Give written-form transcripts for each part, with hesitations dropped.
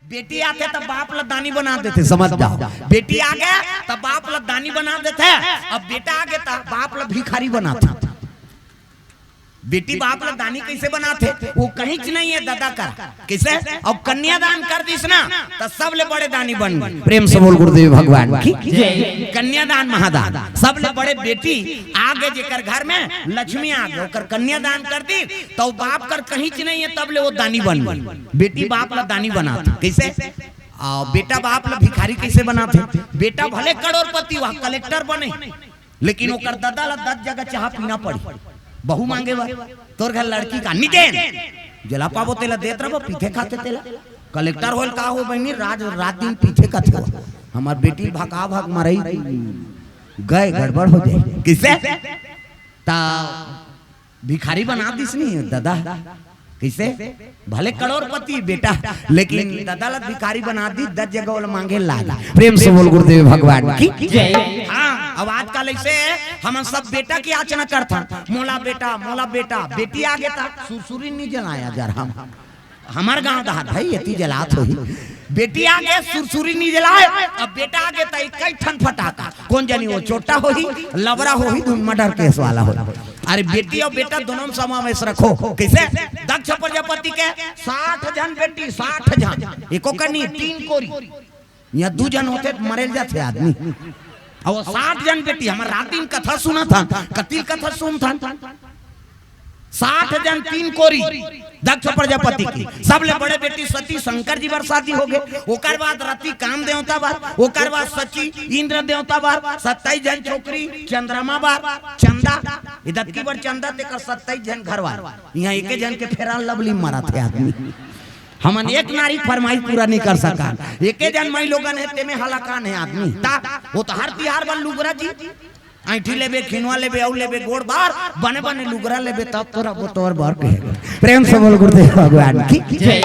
बेटी आते तब बाप लदानी बना देते, समझ जाओ। बेटी आ गया तब बाप लदानी बना देते, अब बेटा आ गया तब बाप ल भिखारी बनाते। बेटी बाप ल दानी कैसे बनाते, वो कहीं नहीं है दादा का कैसे। अब कन्यादान कर दिस ना तो सब ले बड़े दानी बन गए। प्रेम से बोल गुरुदेव भगवान की जय। कन्यादान महादान सब ले बड़े बेटी आगे जेकर घर में लक्ष्मी आ गए ओकर कन्यादान कर दी तो बाप कर कहीं नहीं है तब ले वो दानी बन गए। बेटी बाप ल दानी बनाते कैसे, बेटा बाप ल भिखारी कैसे बनाते। बेटा भले करोड़पति हुआ कलेक्टर बने लेकिन ओकर दादा ल 10 जगह चाह पीना पड़ी। बहु मांगे बा तोर घर लड़की का निदेन जला पाबो तेला देत रहो पीठे खाते तेला। कलेक्टर होल का हो बहनी राज रात दिन पीठे खाते हमार बेटी भगा भाग मरई गए गड़बड़ हो जाए किसे ता भिखारी बना दिस नहीं दादा कैसे। भले करोड़पति बेटा लेकिन दादा ला भिखारी बना दी 10 जगह वाला मांगे लाला। प्रेम से बोल गुरुदेव भगवान की जय। हाँ अब आजकल ऐसे हम सब बेटा की याचना करता मोला बेटा बेटी आ गया था सुरसुरी नहीं जलाया जा रहा हमार गांव दहा भाई यति जलात हो बेटी आ गए सुरसुरी नहीं जलाए। अब बेटा आ गया था कई ठन फटाका कौन जानी वो छोटा हो ही लबरा हो ही मर्डर केस वाला हो। अरे बेटी और बेटा दोनों में समावेश रखो कैसे। दक्ष प्रजापति के 60 जन बेटी 60 जन एको करनी 3 कोरी या 2 जन होते मरे जाते आदमी और 60 जन बेटी। हमारे रात दिन कथा सुना था कतिल कथा सुन था 60 जन 3 कोरी दक्ष प्रजापति की सब ले बड़े बेटी सती शंकर जी बार शादी हो गए। ओकर बाद रति काम देवता बार ओकर बाद सची इंद्र देवता बार 27 जन छोकरी चंद्रमा बार चंदा इधर की बार चंदा देकर 27 जन घर वार यहाँ एक जन के फेरा लवली मारा थे आदमी। हमन एक नारी फरमाइश पूरा नहीं कर सका एक जन मई लोगन है ते में हलाकान है आदमी ता वो तो हर तिहार बन लुगरा जी ऐठी लेबे खिनवा लेबे औ लेबे गोड़ बार बने बने लुगरा लेबे तब तोरा बोतोर बार कहेगा। प्रेम से बोल गुरुदेव भगवान की जय।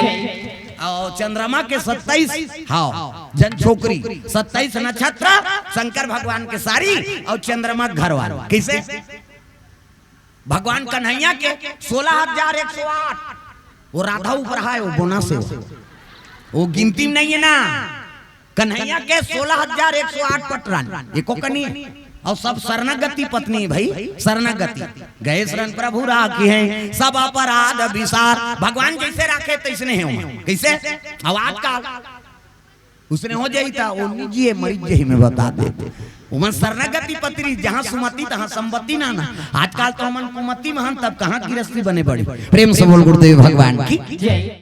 और चंद्रमा के 27 हाँ जन छोकरी 27 नक्षत्र शंकर भगवान के सारी और चंद्रमा घर वाला कैसे। भगवान कन्हैया के 16,108 वो राधा ऊपर है वो बोना से वो गिनती में नहीं है ना। कन्हैया के 16,108 पटरान एको कनी और सब शरणागति पत्नी भाई शरणागति गए शरण प्रभु राखी हैं सब अपराध विसार। भगवान जैसे राखे तैसने है कैसे। आवाज का उसने हो जाई था वो निजी मरीज जही में बता देते उमन शरणागति पत्री जहाँ सुमति तहाँ संपत्ति ना आजकल तो हमन कुमति महन तब कहाँ गिरस्ती बने बड़ी। प्रेम से बोल गुरुदेव भगवान की जय।